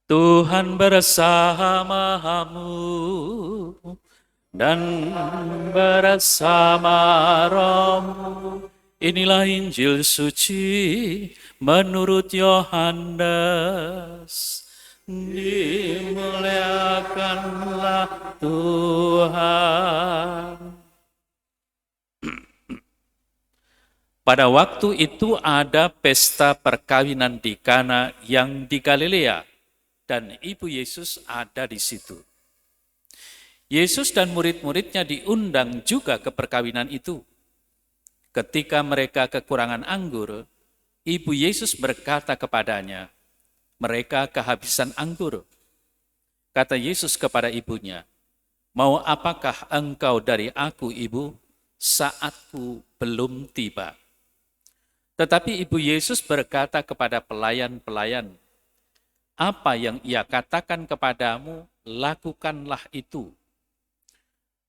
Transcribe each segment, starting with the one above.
Tuhan bersamamu dan bersama rohmu. Inilah Injil suci menurut Yohanes. Dimuliakanlah Tuhan. Pada waktu itu ada pesta perkawinan di Kana yang di Galilea, dan ibu Yesus ada di situ. Yesus dan murid-muridnya diundang juga ke perkawinan itu. Ketika mereka kekurangan anggur, ibu Yesus berkata kepadanya, mereka kehabisan anggur. Kata Yesus kepada ibunya, mau apakah engkau dari aku, ibu? Saatku belum tiba. Tetapi ibu Yesus berkata kepada pelayan-pelayan, apa yang ia katakan kepadamu, lakukanlah itu.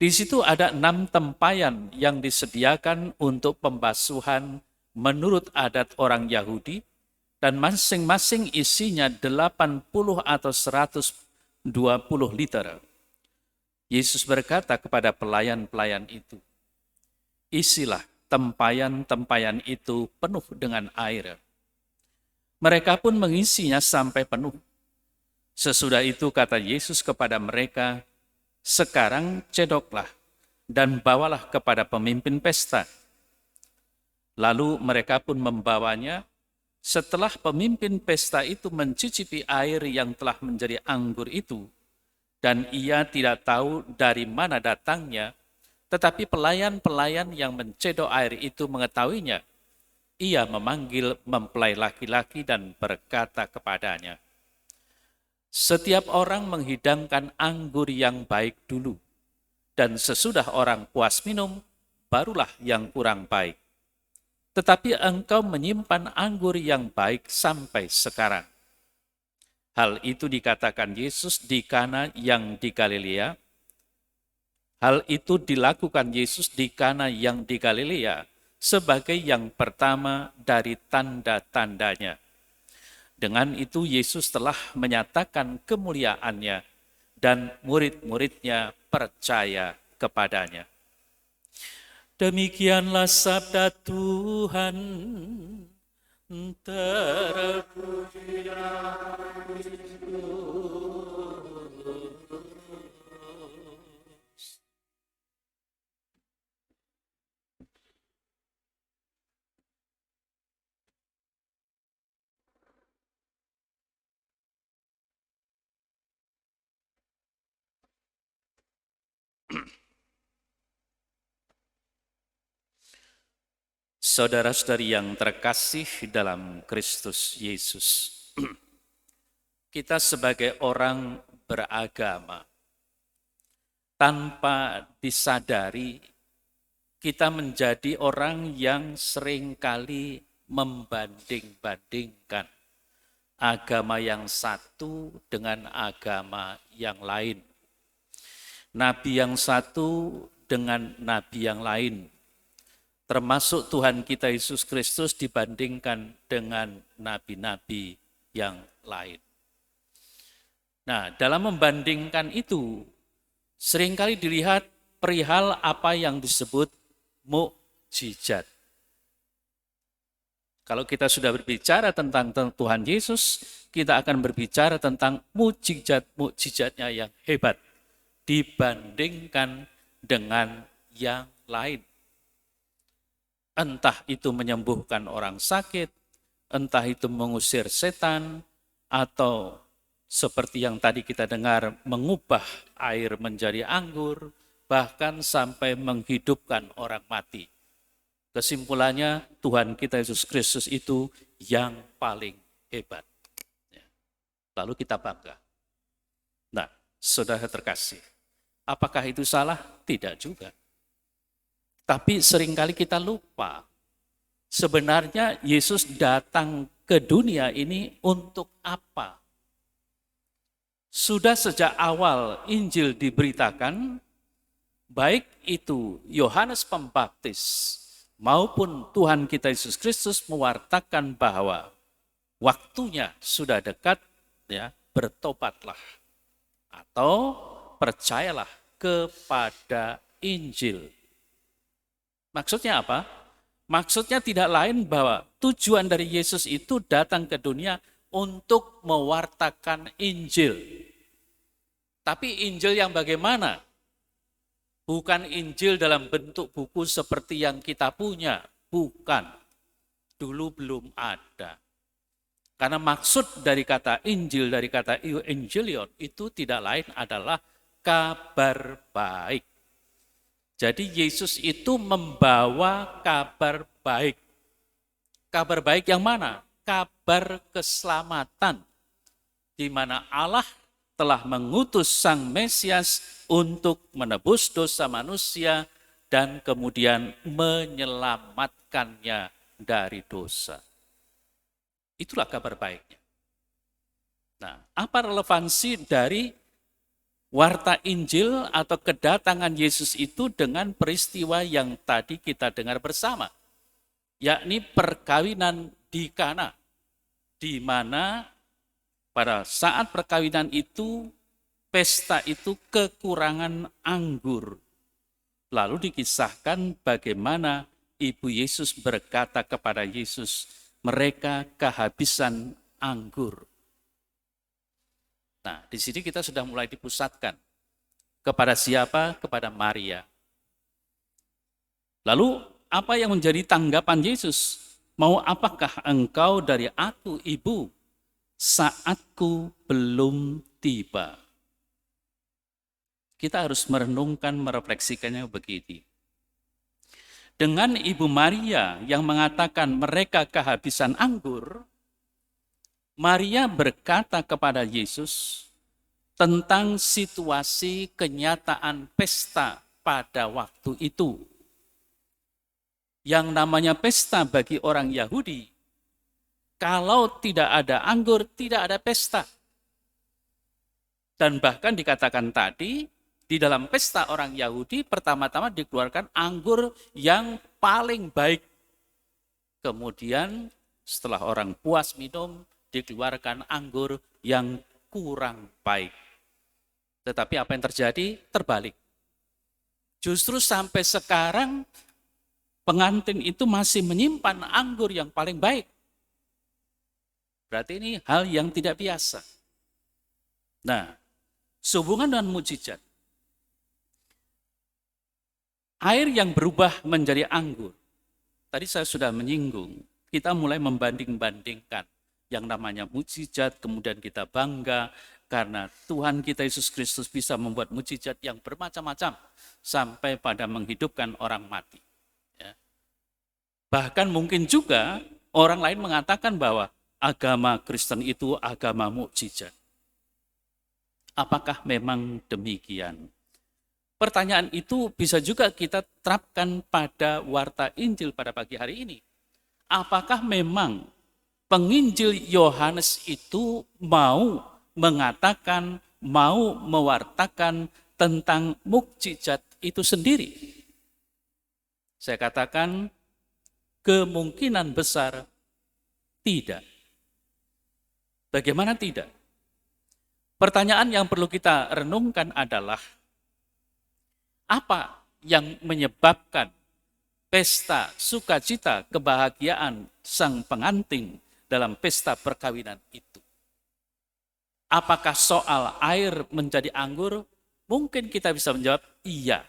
Di situ ada 6 tempayan yang disediakan untuk pembasuhan menurut adat orang Yahudi, dan masing-masing isinya 80 atau 120 liter. Yesus berkata kepada pelayan-pelayan itu, isilah tempayan-tempayan itu penuh dengan air. Mereka pun mengisinya sampai penuh. Sesudah itu kata Yesus kepada mereka, sekarang cedoklah dan bawalah kepada pemimpin pesta. Lalu mereka pun membawanya. Setelah pemimpin pesta itu mencicipi air yang telah menjadi anggur itu, dan ia tidak tahu dari mana datangnya, tetapi pelayan-pelayan yang mencedok air itu mengetahuinya. Ia memanggil mempelai laki-laki dan berkata kepadanya, setiap orang menghidangkan anggur yang baik dulu, dan sesudah orang puas minum, barulah yang kurang baik. Tetapi engkau menyimpan anggur yang baik sampai sekarang. Hal itu dikatakan Yesus di Kana yang di Galilea. Hal itu dilakukan Yesus di Kana yang di Galilea sebagai yang pertama dari tanda-tandanya. Dengan itu Yesus telah menyatakan kemuliaannya dan murid-muridnya percaya kepadanya. Demikianlah sabda Tuhan. Terpujilah Kristus. Saudara-saudari yang terkasih dalam Kristus Yesus, kita sebagai orang beragama, tanpa disadari, kita menjadi orang yang seringkali membanding-bandingkan agama yang satu dengan agama yang lain. Nabi yang satu dengan nabi yang lain. Termasuk Tuhan kita Yesus Kristus dibandingkan dengan nabi-nabi yang lain. Nah, dalam membandingkan itu, seringkali dilihat perihal apa yang disebut mukjizat. Kalau kita sudah berbicara tentang Tuhan Yesus, kita akan berbicara tentang mukjizat-mukjizatnya yang hebat dibandingkan dengan yang lain. Entah itu menyembuhkan orang sakit, entah itu mengusir setan, atau seperti yang tadi kita dengar, mengubah air menjadi anggur, bahkan sampai menghidupkan orang mati. Kesimpulannya, Tuhan kita Yesus Kristus itu yang paling hebat. Lalu kita bangga. Nah, saudara terkasih, apakah itu salah? Tidak juga. Tapi seringkali kita lupa, sebenarnya Yesus datang ke dunia ini untuk apa? Sudah sejak awal Injil diberitakan, baik itu Yohanes Pembaptis maupun Tuhan kita Yesus Kristus mewartakan bahwa waktunya sudah dekat, ya, bertobatlah atau percayalah kepada Injil. Maksudnya apa? Maksudnya tidak lain bahwa tujuan dari Yesus itu datang ke dunia untuk mewartakan Injil. Tapi Injil yang bagaimana? Bukan Injil dalam bentuk buku seperti yang kita punya. Bukan. Dulu belum ada. Karena maksud dari kata Injil, dari kata Evangelion, itu tidak lain adalah kabar baik. Jadi Yesus itu membawa kabar baik. Kabar baik yang mana? Kabar keselamatan. Di mana Allah telah mengutus Sang Mesias untuk menebus dosa manusia dan kemudian menyelamatkannya dari dosa. Itulah kabar baiknya. Nah, apa relevansi dari warta Injil atau kedatangan Yesus itu dengan peristiwa yang tadi kita dengar bersama, yakni perkawinan di Kana, di mana pada saat perkawinan itu, pesta itu kekurangan anggur. Lalu dikisahkan bagaimana Ibu Yesus berkata kepada Yesus, mereka kehabisan anggur. Nah, di sini kita sudah mulai dipusatkan. Kepada siapa? Kepada Maria. Lalu, apa yang menjadi tanggapan Yesus? Mau apakah engkau dari aku, Ibu? Saatku belum tiba. Kita harus merenungkan, merefleksikannya begini. Dengan Ibu Maria yang mengatakan mereka kehabisan anggur, Maria berkata kepada Yesus tentang situasi kenyataan pesta pada waktu itu. Yang namanya pesta bagi orang Yahudi, kalau tidak ada anggur, tidak ada pesta. Dan bahkan dikatakan tadi, di dalam pesta orang Yahudi, pertama-tama dikeluarkan anggur yang paling baik. Kemudian setelah orang puas minum, dikeluarkan anggur yang kurang baik. Tetapi apa yang terjadi? Terbalik. Justru sampai sekarang, pengantin itu masih menyimpan anggur yang paling baik. Berarti ini hal yang tidak biasa. Nah, sehubungan dengan mukjizat, air yang berubah menjadi anggur. Tadi saya sudah menyinggung, kita mulai membanding-bandingkan yang namanya mukjizat, kemudian kita bangga karena Tuhan kita Yesus Kristus bisa membuat mukjizat yang bermacam-macam sampai pada menghidupkan orang mati. Ya. Bahkan mungkin juga orang lain mengatakan bahwa agama Kristen itu agama mukjizat. Apakah memang demikian? Pertanyaan itu bisa juga kita terapkan pada warta Injil pada pagi hari ini. Apakah memang penginjil Yohanes itu mau mengatakan, mau mewartakan tentang mukjizat itu sendiri? Saya katakan kemungkinan besar tidak. Bagaimana tidak? Pertanyaan yang perlu kita renungkan adalah, apa yang menyebabkan pesta sukacita kebahagiaan sang pengantin dalam pesta perkawinan itu? Apakah soal air menjadi anggur? Mungkin kita bisa menjawab iya.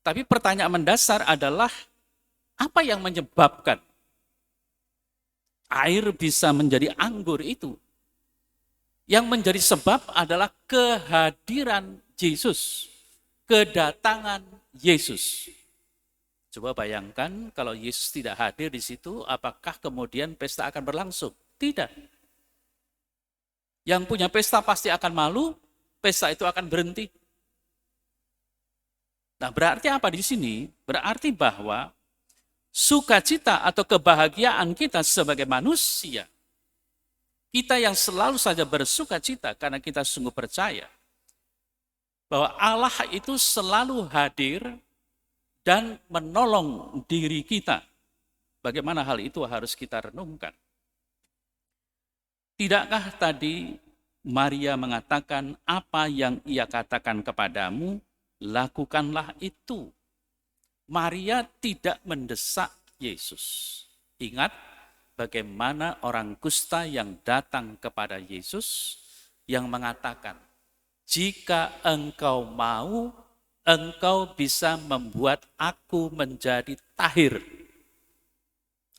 Tapi pertanyaan mendasar adalah, apa yang menyebabkan air bisa menjadi anggur itu? Yang menjadi sebab adalah kehadiran Yesus. Kedatangan Yesus. Coba bayangkan kalau Yesus tidak hadir di situ, apakah kemudian pesta akan berlangsung? Tidak. Yang punya pesta pasti akan malu, pesta itu akan berhenti. Nah, berarti apa di sini? Berarti bahwa sukacita atau kebahagiaan kita sebagai manusia, kita yang selalu saja bersukacita karena kita sungguh percaya bahwa Allah itu selalu hadir dan menolong diri kita. Bagaimana hal itu harus kita renungkan. Tidakkah tadi Maria mengatakan, apa yang ia katakan kepadamu, lakukanlah itu. Maria tidak mendesak Yesus. Ingat bagaimana orang kusta yang datang kepada Yesus yang mengatakan, jika engkau mau, engkau bisa membuat aku menjadi tahir.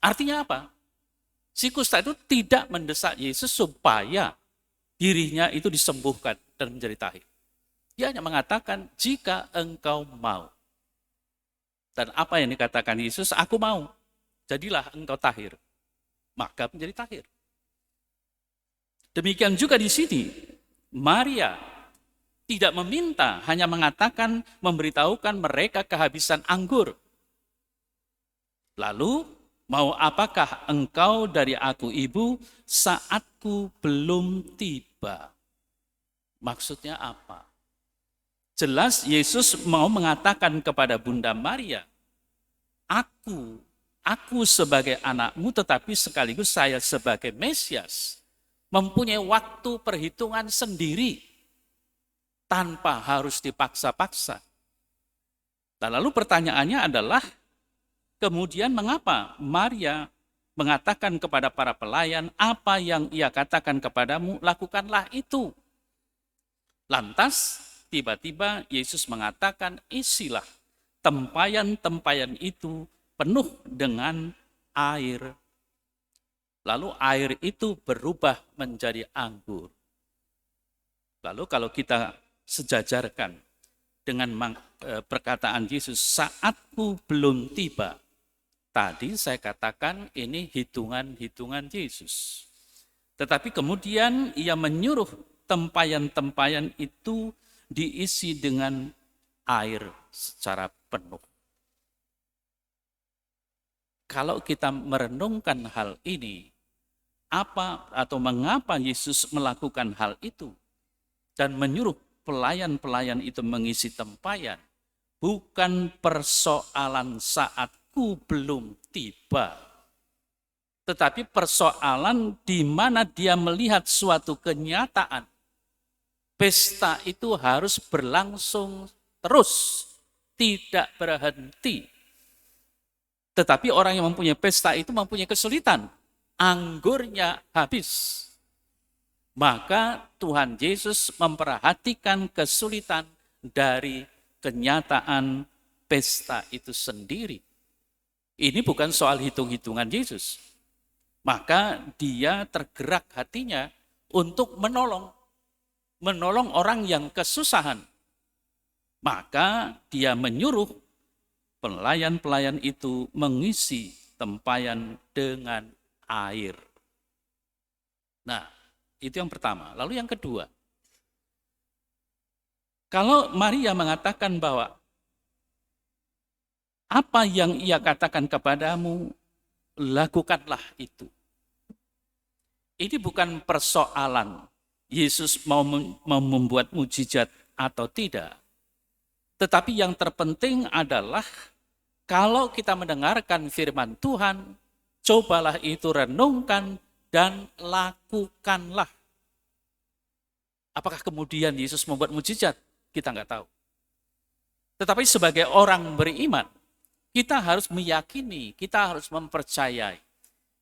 Artinya apa? Si kusta itu tidak mendesak Yesus supaya dirinya itu disembuhkan dan menjadi tahir. Dia hanya mengatakan, jika engkau mau. Dan apa yang dikatakan Yesus? Aku mau. Jadilah engkau tahir. Maka menjadi tahir. Demikian juga di sini, Maria tidak meminta, hanya mengatakan, memberitahukan mereka kehabisan anggur. Lalu, mau apakah engkau dari aku ibu, saatku belum tiba. Maksudnya apa? Jelas Yesus mau mengatakan kepada Bunda Maria, aku sebagai anakmu, tetapi sekaligus saya sebagai Mesias, mempunyai waktu perhitungan sendiri, tanpa harus dipaksa-paksa. Dan lalu pertanyaannya adalah, kemudian mengapa Maria mengatakan kepada para pelayan, apa yang ia katakan kepadamu, lakukanlah itu. Lantas, tiba-tiba Yesus mengatakan, isilah tempayan-tempayan itu penuh dengan air. Lalu air itu berubah menjadi anggur. Lalu kalau kita sejajarkan dengan perkataan Yesus, saatku belum tiba. Tadi saya katakan ini hitungan-hitungan Yesus. Tetapi kemudian ia menyuruh tempayan-tempayan itu diisi dengan air secara penuh. Kalau kita merenungkan hal ini, apa atau mengapa Yesus melakukan hal itu dan menyuruh pelayan-pelayan itu mengisi tempayan, bukan persoalan saatku belum tiba, tetapi persoalan di mana dia melihat suatu kenyataan. Pesta itu harus berlangsung terus, tidak berhenti. Tetapi orang yang mempunyai pesta itu mempunyai kesulitan. Anggurnya habis. Maka Tuhan Yesus memperhatikan kesulitan dari kenyataan pesta itu sendiri. Ini bukan soal hitung-hitungan Yesus. Maka dia tergerak hatinya untuk menolong orang yang kesusahan. Maka dia menyuruh pelayan-pelayan itu mengisi tempayan dengan air. Nah, itu yang pertama. Lalu yang kedua, kalau Maria mengatakan bahwa apa yang ia katakan kepadamu, lakukanlah itu. Ini bukan persoalan Yesus mau membuat mujizat atau tidak. Tetapi yang terpenting adalah kalau kita mendengarkan firman Tuhan, cobalah itu renungkan dan lakukanlah. Apakah kemudian Yesus membuat mujizat? Kita nggak tahu. Tetapi sebagai orang beriman, kita harus meyakini, kita harus mempercayai.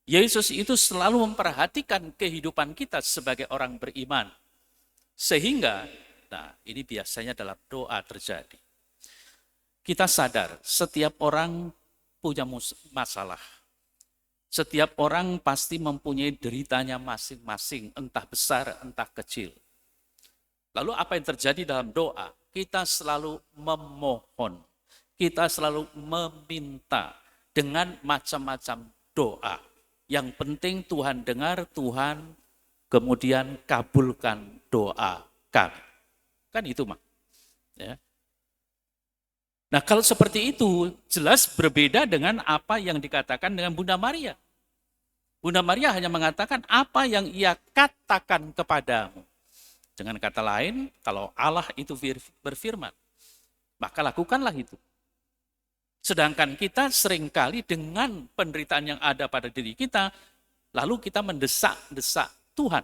Yesus itu selalu memperhatikan kehidupan kita sebagai orang beriman. Sehingga, nah ini biasanya dalam doa terjadi. Kita sadar setiap orang punya masalah. Setiap orang pasti mempunyai deritanya masing-masing, entah besar, entah kecil. Lalu apa yang terjadi dalam doa? Kita selalu memohon, kita selalu meminta dengan macam-macam doa. Yang penting Tuhan dengar, Tuhan kemudian kabulkan doa kami. Kan itu mak. Ya. Nah kalau seperti itu jelas berbeda dengan apa yang dikatakan dengan Bunda Maria. Bunda Maria hanya mengatakan apa yang ia katakan kepadamu. Dengan kata lain, kalau Allah itu berfirman, maka lakukanlah itu. Sedangkan kita seringkali dengan penderitaan yang ada pada diri kita, lalu kita mendesak-desak Tuhan.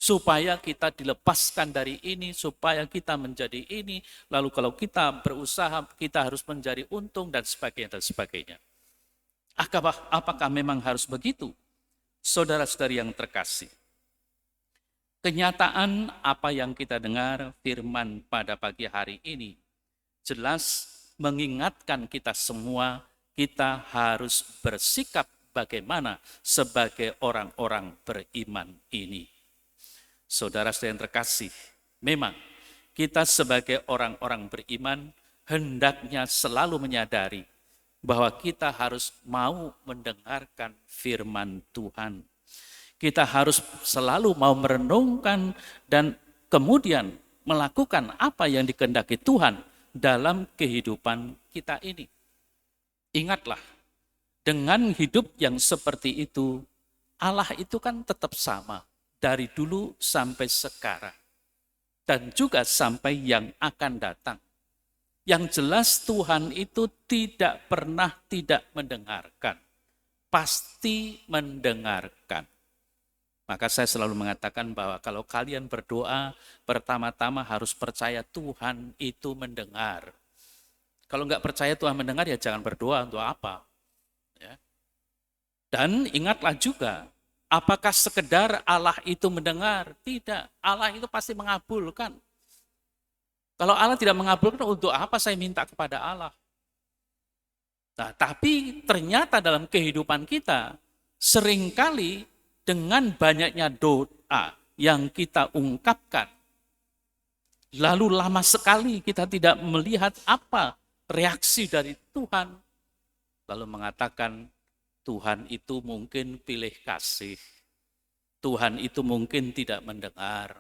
Supaya kita dilepaskan dari ini, supaya kita menjadi ini, lalu kalau kita berusaha, kita harus menjadi untung, dan sebagainya, dan sebagainya. Apakah memang harus begitu? Saudara-saudari yang terkasih, kenyataan apa yang kita dengar firman pada pagi hari ini, jelas mengingatkan kita semua, kita harus bersikap bagaimana sebagai orang-orang beriman ini. Saudara-saudara yang terkasih, memang kita sebagai orang-orang beriman hendaknya selalu menyadari bahwa kita harus mau mendengarkan firman Tuhan. Kita harus selalu mau merenungkan dan kemudian melakukan apa yang dikehendaki Tuhan dalam kehidupan kita ini. Ingatlah, dengan hidup yang seperti itu, Allah itu kan tetap sama. Dari dulu sampai sekarang. Dan juga sampai yang akan datang. Yang jelas Tuhan itu tidak pernah tidak mendengarkan. Pasti mendengarkan. Maka saya selalu mengatakan bahwa kalau kalian berdoa, pertama-tama harus percaya Tuhan itu mendengar. Kalau nggak percaya Tuhan mendengar, ya jangan berdoa untuk apa. Ya. Dan ingatlah juga, apakah sekedar Allah itu mendengar? Tidak, Allah itu pasti mengabulkan. Kalau Allah tidak mengabulkan, untuk apa saya minta kepada Allah? Nah, tapi ternyata dalam kehidupan kita, seringkali dengan banyaknya doa yang kita ungkapkan, lalu lama sekali kita tidak melihat apa reaksi dari Tuhan, lalu mengatakan, Tuhan itu mungkin pilih kasih. Tuhan itu mungkin tidak mendengar.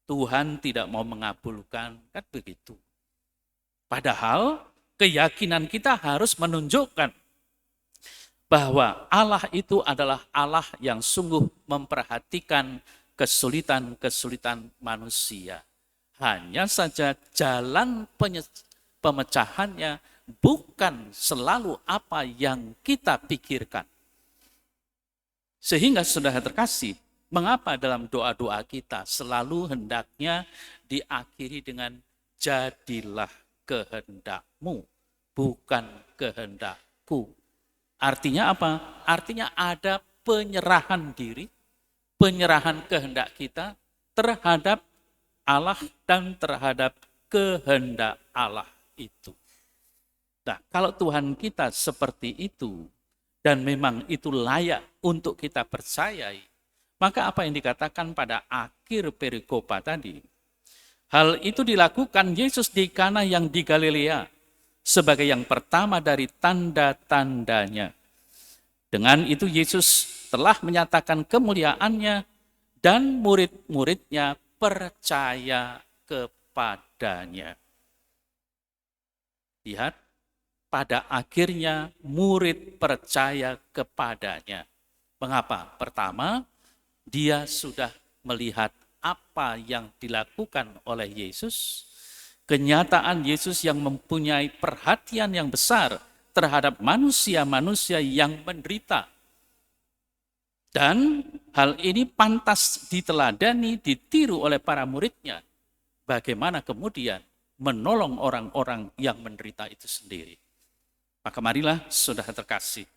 Tuhan tidak mau mengabulkan. Kan begitu. Padahal keyakinan kita harus menunjukkan bahwa Allah itu adalah Allah yang sungguh memperhatikan kesulitan-kesulitan manusia. Hanya saja jalan pemecahannya bukan selalu apa yang kita pikirkan. Sehingga saudara terkasih, mengapa dalam doa-doa kita selalu hendaknya diakhiri dengan jadilah kehendakmu, bukan kehendakku. Artinya apa? Artinya ada penyerahan diri, penyerahan kehendak kita terhadap Allah dan terhadap kehendak Allah itu. Nah, kalau Tuhan kita seperti itu, dan memang itu layak untuk kita percayai, maka apa yang dikatakan pada akhir perikopa tadi, hal itu dilakukan Yesus di Kana yang di Galilea, sebagai yang pertama dari tanda-tandanya. Dengan itu Yesus telah menyatakan kemuliaannya, dan murid-muridnya percaya kepadanya. Lihat, pada akhirnya murid percaya kepadanya. Mengapa? Pertama, dia sudah melihat apa yang dilakukan oleh Yesus, kenyataan Yesus yang mempunyai perhatian yang besar terhadap manusia-manusia yang menderita. Dan hal ini pantas diteladani, ditiru oleh para muridnya. Bagaimana kemudian menolong orang-orang yang menderita itu sendiri. Maka marilah saudara terkasih,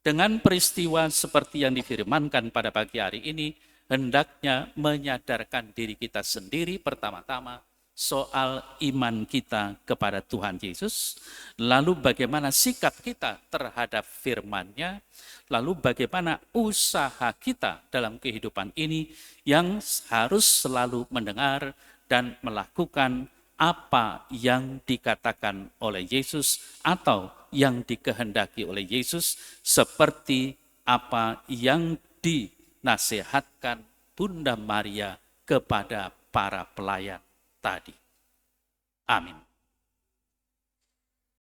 dengan peristiwa seperti yang difirmankan pada pagi hari ini, hendaknya menyadarkan diri kita sendiri pertama-tama soal iman kita kepada Tuhan Yesus, lalu bagaimana sikap kita terhadap firman-Nya, lalu bagaimana usaha kita dalam kehidupan ini yang harus selalu mendengar dan melakukan apa yang dikatakan oleh Yesus atau yang dikehendaki oleh Yesus, seperti apa yang dinasihatkan Bunda Maria kepada para pelayan tadi. Amin.